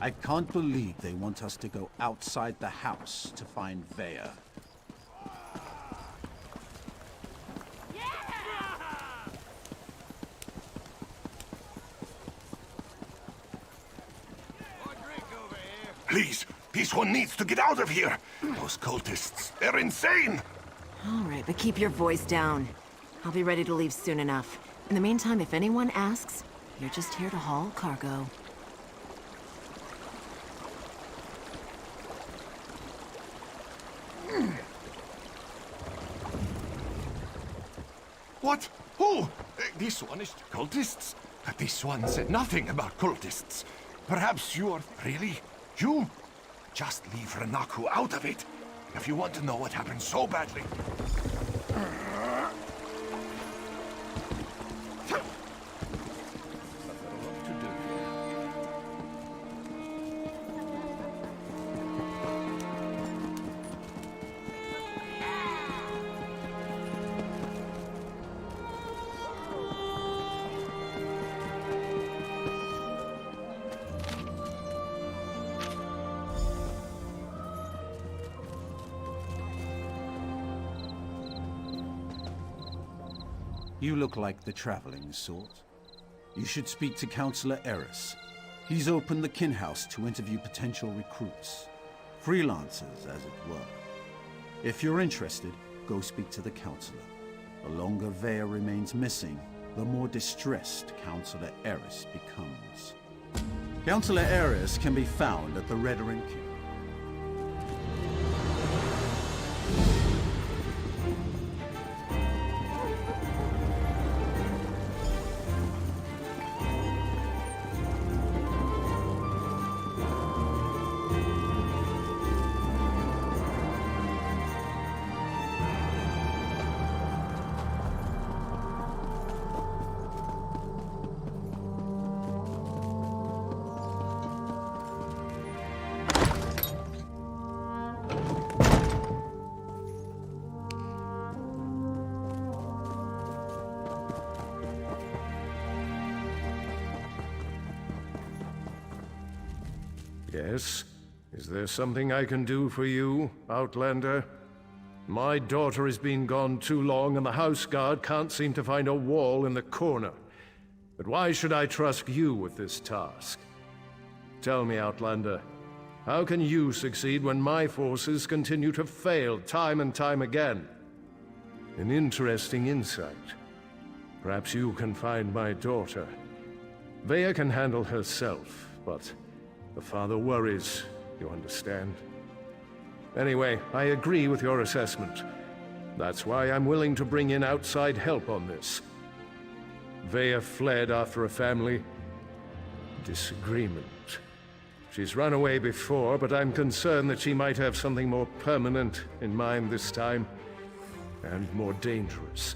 I can't believe they want us to go outside the house to find Vaya. Please, this one needs to get out of here. Those cultists, they're insane. All right, but keep your voice down. I'll be ready to leave soon enough. In the meantime, if anyone asks, you're just here to haul cargo. What? Who? This one is cultists? This one said nothing about cultists. Perhaps you are really... you? Just leave Renaku out of it, if you want to know what happened so badly. You look like the traveling sort. You should speak to Councillor Eris. He's opened the kin house to interview potential recruits. Freelancers, as it were. If you're interested, go speak to the Councillor. The longer Vaya remains missing, the more distressed Councillor Eris becomes. Councillor Eris can be found at the Red-Ring Inn. Yes? Is there something I can do for you, Outlander? My daughter has been gone too long and the house guard can't seem to find a wall in the corner. But why should I trust you with this task? Tell me, Outlander, how can you succeed when my forces continue to fail time and time again? An interesting insight. Perhaps you can find my daughter. Vaya can handle herself, but the father worries, you understand? Anyway, I agree with your assessment. That's why I'm willing to bring in outside help on this. Vaya fled after a family disagreement. She's run away before, but I'm concerned that she might have something more permanent in mind this time, and more dangerous.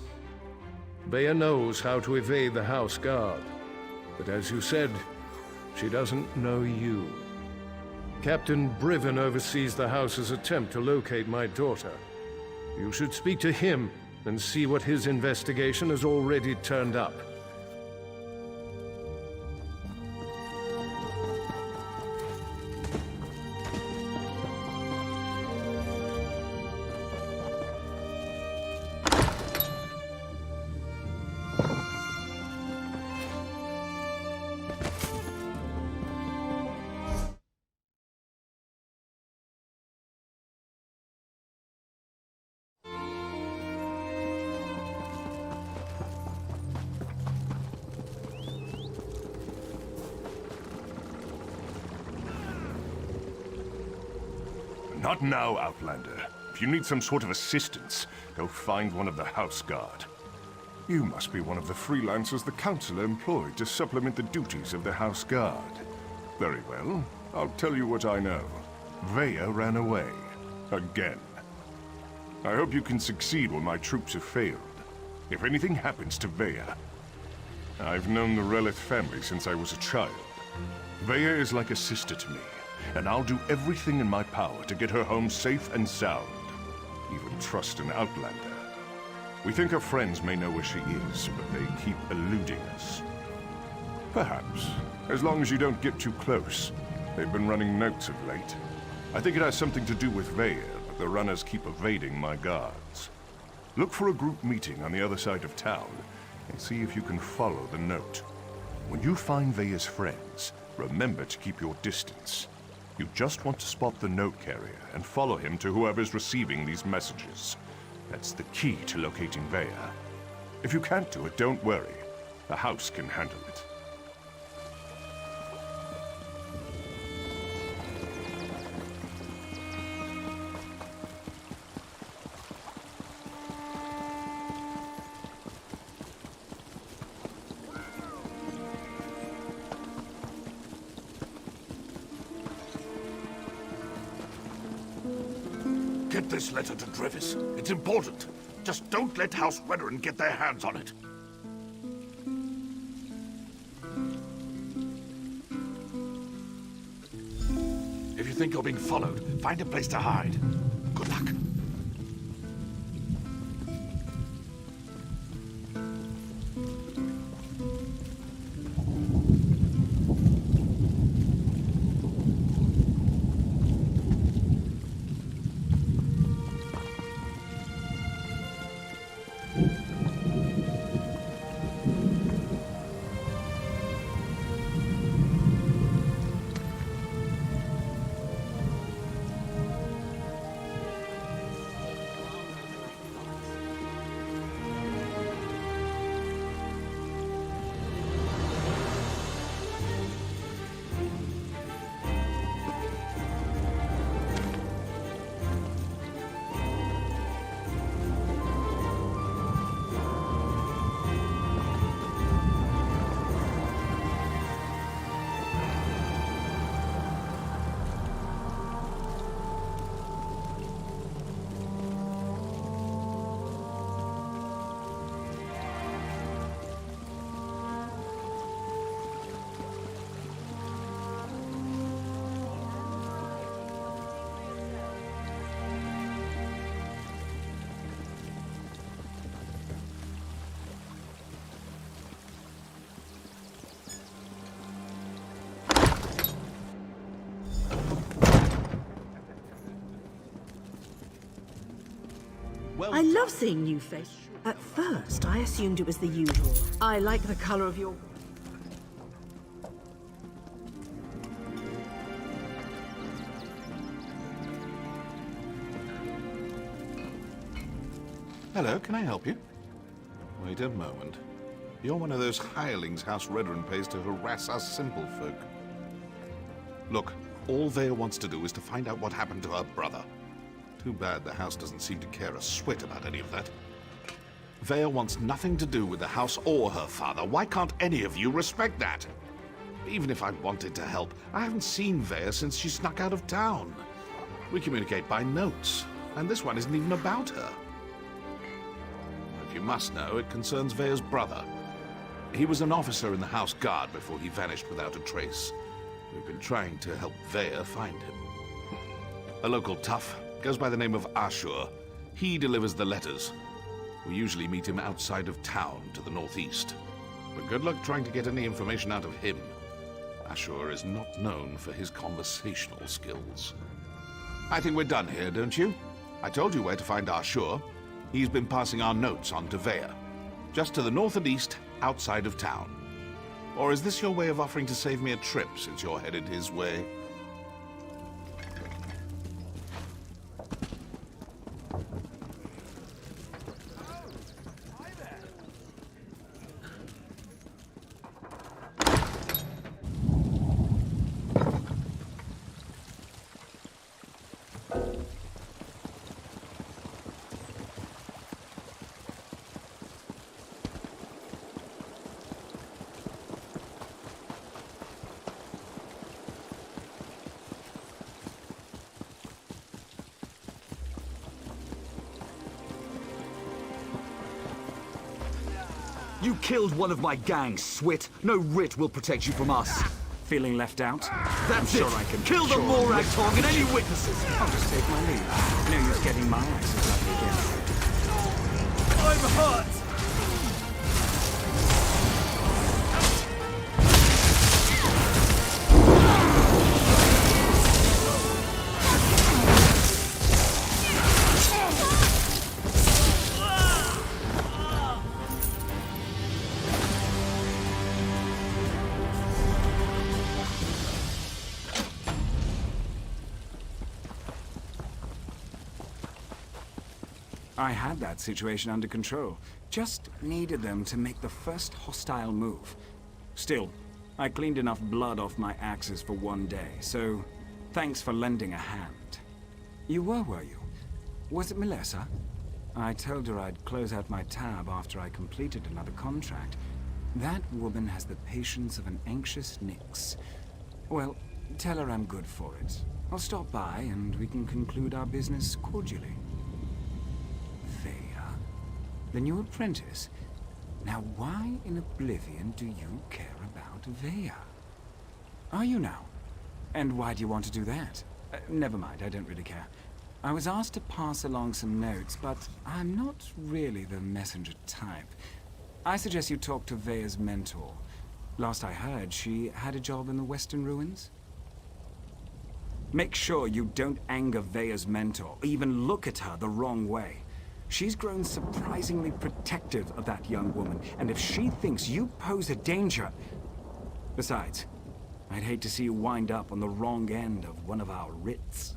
Vaya knows how to evade the house guard, but as you said, she doesn't know you. Captain Briven oversees the house's attempt to locate my daughter. You should speak to him and see what his investigation has already turned up. Not now, Outlander. If you need some sort of assistance, go find one of the house guard. You must be one of the freelancers the Council employed to supplement the duties of the house guard. Very well. I'll tell you what I know. Vaya ran away. Again. I hope you can succeed when my troops have failed. If anything happens to Vaya... I've known the Relith family since I was a child. Vaya is like a sister to me, and I'll do everything in my power to get her home safe and sound. Even trust an Outlander. We think her friends may know where she is, but they keep eluding us. Perhaps, as long as you don't get too close. They've been running notes of late. I think it has something to do with Veya, but the runners keep evading my guards. Look for a group meeting on the other side of town, and see if you can follow the note. When you find Veya's friends, remember to keep your distance. You just want to spot the note carrier and follow him to whoever's receiving these messages. That's the key to locating Veya. If you can't do it, don't worry. The house can handle it. Get this letter to Trevis. It's important. Just don't let House Redoran get their hands on it. If you think you're being followed, find a place to hide. Good luck. I love seeing new faces. At first, I assumed it was the usual. I like the color of your... Hello, can I help you? Wait a moment. You're one of those hirelings House Redoran pays to harass us simple folk. Look, all Veya wants to do is to find out what happened to her brother. Too bad the house doesn't seem to care a swit about any of that. Veya wants nothing to do with the house or her father. Why can't any of you respect that? Even if I wanted to help, I haven't seen Veya since she snuck out of town. We communicate by notes, and this one isn't even about her. If you must know, it concerns Veya's brother. He was an officer in the House Guard before he vanished without a trace. We've been trying to help Veya find him. A local tough. Goes by the name of Ashur. He delivers the letters. We usually meet him outside of town to the northeast. But good luck trying to get any information out of him. Ashur is not known for his conversational skills. I think we're done here, don't you? I told you where to find Ashur. He's been passing our notes on to Veya. Just to the north and east, outside of town. Or is this your way of offering to save me a trip since you're headed his way? You killed one of my gang, Swit. No writ will protect you from us. Feeling left out? That's I'm it! sure I can Kill the Morag Tong and any witnesses! I'll just take my leave. No use getting my axes up again. I'm hurt! I had that situation under control. Just needed them to make the first hostile move. Still, I cleaned enough blood off my axes for one day, so thanks for lending a hand. You were you? Was it Melissa? I told her I'd close out my tab after I completed another contract. That woman has the patience of an anxious Nyx. Well, tell her I'm good for it. I'll stop by and we can conclude our business cordially. Vea, the new apprentice. Now why in oblivion do you care about Vea? Are you now? And why do you want to do that? Never mind, I don't really care. I was asked to pass along some notes, but I'm not really the messenger type. I suggest you talk to Vea's mentor. Last I heard, she had a job in the Western Ruins. Make sure you don't anger Vea's mentor, even look at her the wrong way. She's grown surprisingly protective of that young woman, and if she thinks you pose a danger... Besides, I'd hate to see you wind up on the wrong end of one of our writs.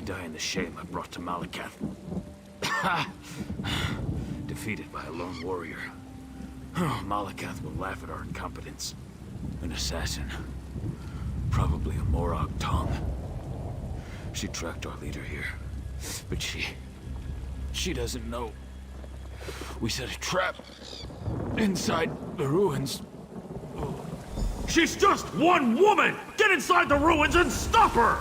Die in the shame I brought to Malakath. Defeated by a lone warrior. Malakath will laugh at our incompetence. An assassin. Probably a Morag tongue. She tracked our leader here. But she doesn't know. We set a trap inside the ruins. She's just one woman! Get inside the ruins and stop her!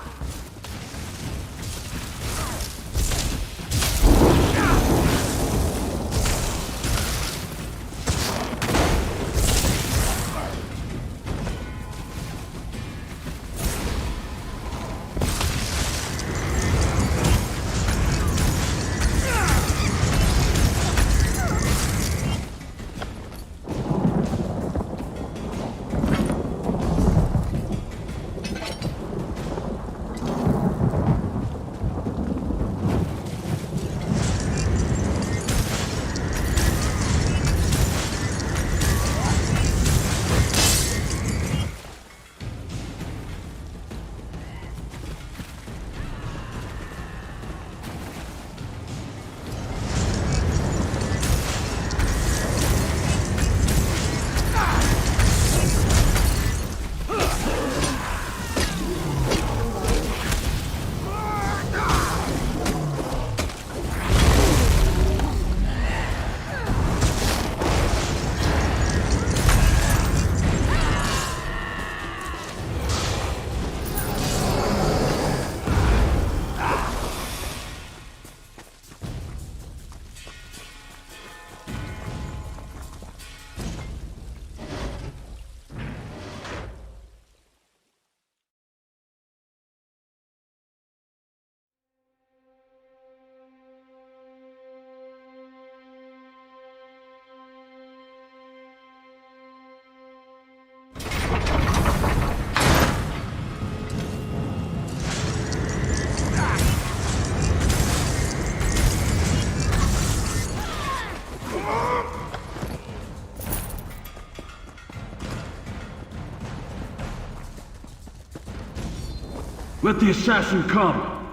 Let the assassin come.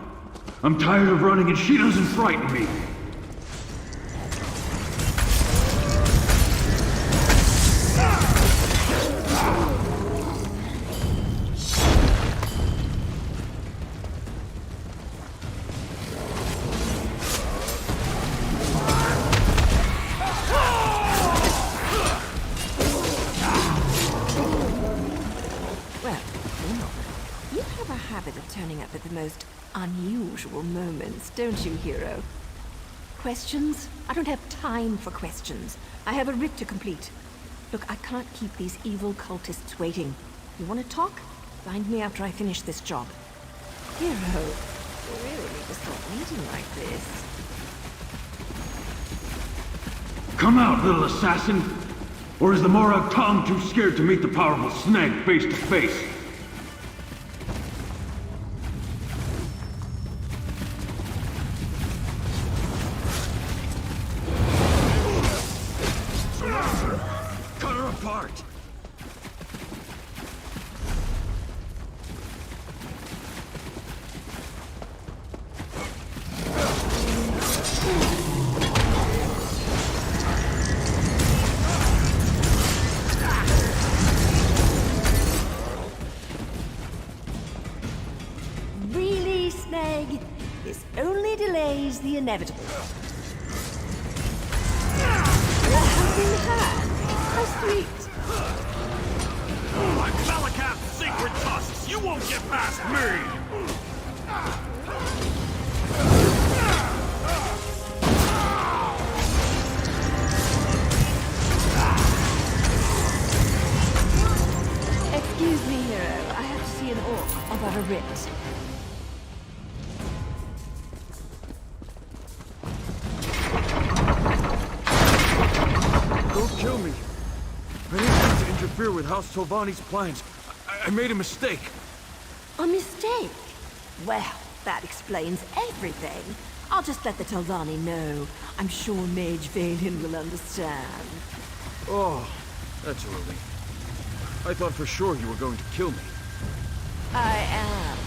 I'm tired of running and she doesn't frighten me. Turning up at the most unusual moments, don't you, hero? Questions? I don't have time for questions. I have a writ to complete. Look, I can't keep these evil cultists waiting. You want to talk? Find me after I finish this job. Hero, you really need to stop meeting like this. Come out, little assassin! Or is the Morag Tom too scared to meet the powerful snake face to face? This only delays the inevitable. A helping hand? How sweet. Like Malakath's sacred tusks, you won't get past me! Excuse me, hero. I have to see an orc about a writ. Don't kill me. I didn't mean to interfere with House Tovani's plans. I made a mistake. A mistake? Well, that explains everything. I'll just let the Tovani know. I'm sure Mage Valen will understand. Oh, that's a relief. I thought for sure you were going to kill me. I am.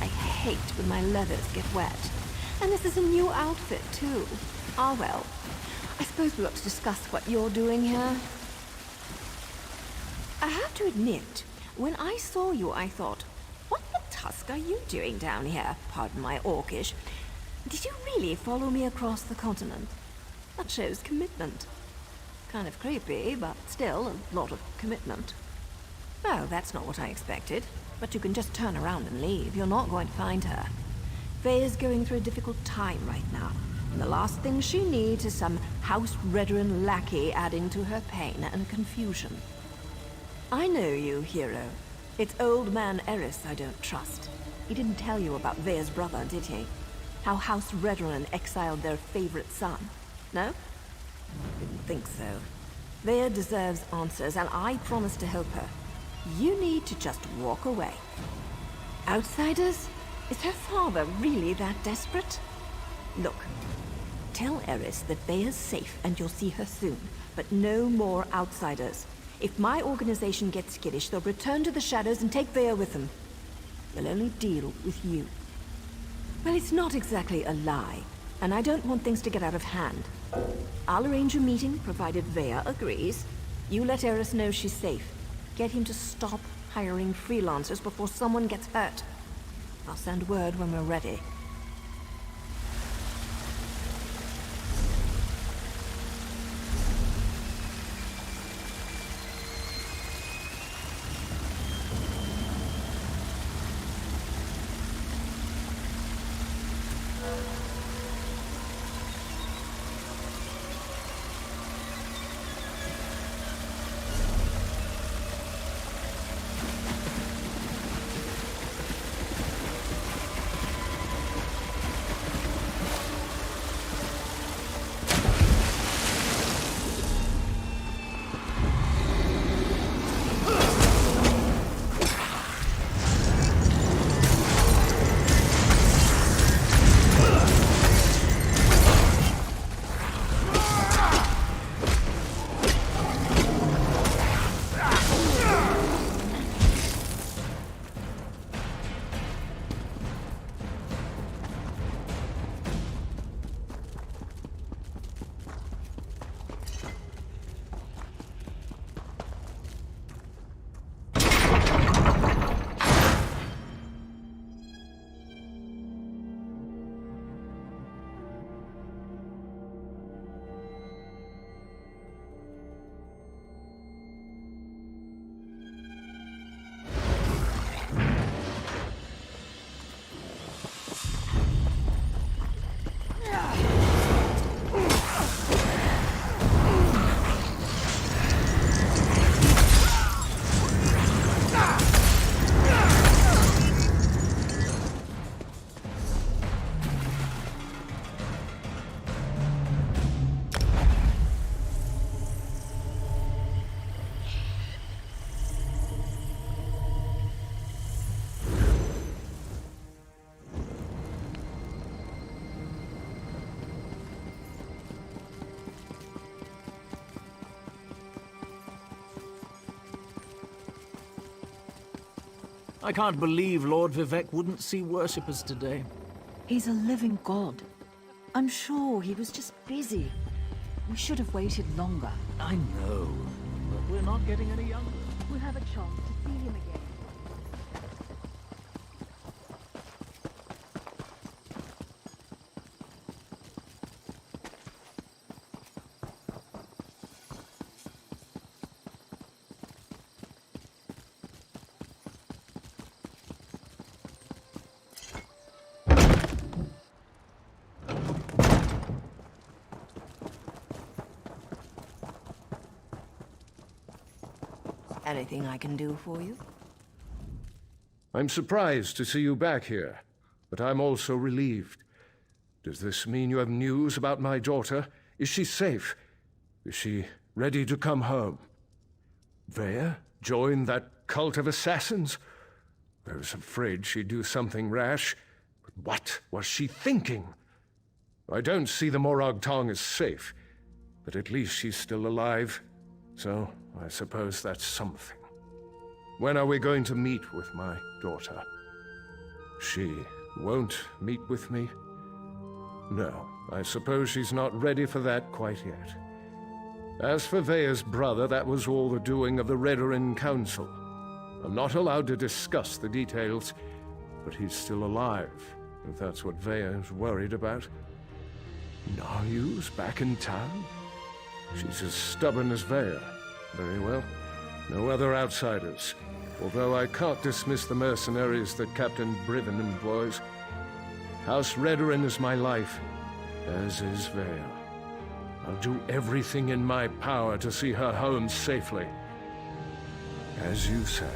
I hate when my leathers get wet. And this is a new outfit, too. Ah, well. I suppose we ought to discuss what you're doing here. I have to admit, when I saw you, I thought, what the tusk are you doing down here? Pardon my Orcish. Did you really follow me across the continent? That shows commitment. Kind of creepy, but still a lot of commitment. No, that's not what I expected. But you can just turn around and leave. You're not going to find her. Faye is going through a difficult time right now. And the last thing she needs is some house veteran lackey adding to her pain and confusion. I know you, hero. It's old man Eris I don't trust. He didn't tell you about Vea's brother, did he? How House Redrin exiled their favorite son. No? Didn't think so. Vea deserves answers, and I promise to help her. You need to just walk away. Outsiders? Is her father really that desperate? Look, tell Eris that Vea's safe and you'll see her soon, but no more outsiders. If my organization gets skittish, they'll return to the shadows and take Vea with them. They'll only deal with you. Well, it's not exactly a lie, and I don't want things to get out of hand. I'll arrange a meeting, provided Vea agrees. You let Eris know she's safe. Get him to stop hiring freelancers before someone gets hurt. I'll send word when we're ready. I can't believe Lord Vivek wouldn't see worshippers today. He's a living god. I'm sure he was just busy. We should have waited longer. I know, but we're not getting any younger. We'll have a chance to see him again. Anything I can do for you? I'm surprised to see you back here, but I'm also relieved. Does this mean you have news about my daughter? Is she safe? Is she ready to come home? Vea joined that cult of assassins? I was afraid she'd do something rash, but what was she thinking? I don't see the Morag Tong as safe, but at least she's still alive, so I suppose that's something. When are we going to meet with my daughter? She won't meet with me? No, I suppose she's not ready for that quite yet. As for Vea's brother, that was all the doing of the Redoran Council. I'm not allowed to discuss the details. but he's still alive, if that's what Vea is worried about. Naryu's back in town? She's as stubborn as Vea. Very well. No other outsiders. Although I can't dismiss the mercenaries that Captain Briven employs. House Redorin is my life, as is Vea. I'll do everything in my power to see her home safely. As you say,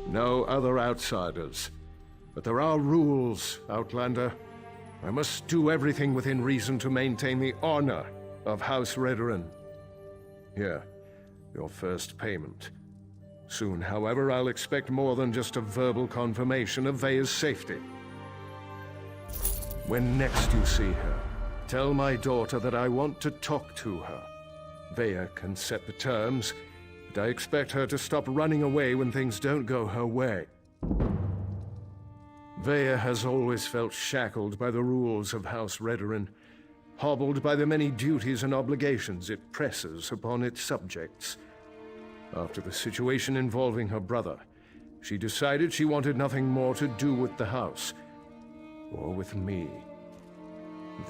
no other outsiders. But there are rules, Outlander. I must do everything within reason to maintain the honor of House Redorin. Here, your first payment. Soon, however, I'll expect more than just a verbal confirmation of Vea's safety. When next you see her, tell my daughter that I want to talk to her. Vea can set the terms, but I expect her to stop running away when things don't go her way. Vea has always felt shackled by the rules of House Redorin, hobbled by the many duties and obligations it presses upon its subjects. After the situation involving her brother, she decided she wanted nothing more to do with the house, or with me.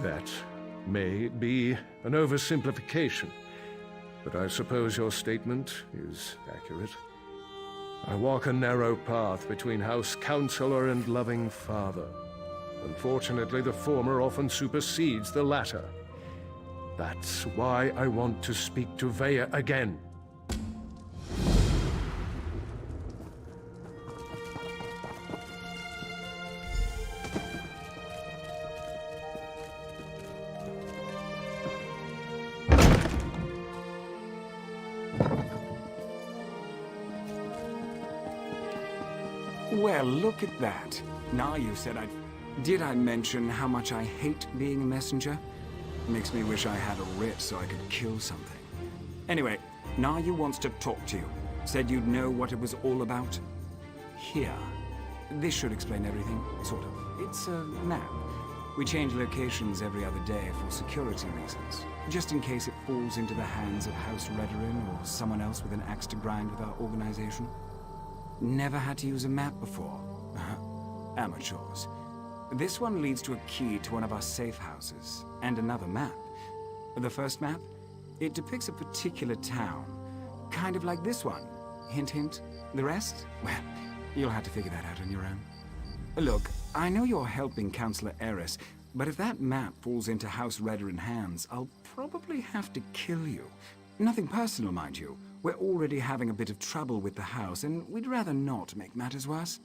That may be an oversimplification, but I suppose your statement is accurate. I walk a narrow path between House Counselor and loving father. Unfortunately, the former often supersedes the latter. That's why I want to speak to Vea again. Well, look at that. Now you said I'd... Did I mention how much I hate being a messenger? Makes me wish I had a writ so I could kill something. Anyway, Nayu wants to talk to you. Said you'd know what it was all about. Here. This should explain everything, sort of. It's a map. We change locations every other day for security reasons. Just in case it falls into the hands of House Redorin or someone else with an axe to grind with our organization. Never had to use a map before. Amateurs. This one leads to a key to one of our safe houses, and another map. The first map, it depicts a particular town. Kind of like this one. Hint, hint. The rest? Well, you'll have to figure that out on your own. Look, I know you're helping Counselor Eris, but if that map falls into House Redorin hands, I'll probably have to kill you. Nothing personal, mind you. We're already having a bit of trouble with the house, and we'd rather not make matters worse.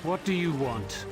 What do you want?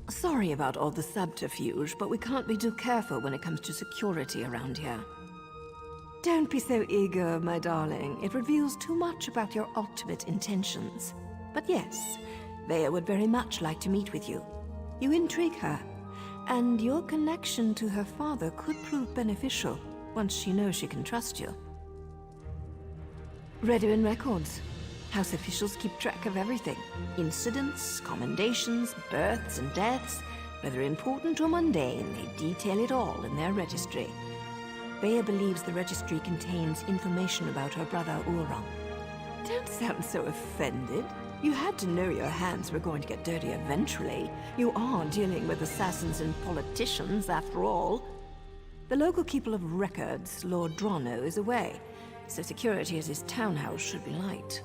Sorry about all the subterfuge, but we can't be too careful when it comes to security around here. Don't be so eager, my darling. It reveals too much about your ultimate intentions. But yes, Vea would very much like to meet with you. You intrigue her, and your connection to her father could prove beneficial once she knows she can trust you. Redorin records. House officials keep track of everything. Incidents, commendations, births and deaths. Whether important or mundane, they detail it all in their registry. Bea believes the registry contains information about her brother Urong. Don't sound so offended. You had to know your hands were going to get dirty eventually. You are dealing with assassins and politicians, after all. The local keeper of records, Lord Drono, is away, so security at his townhouse should be light.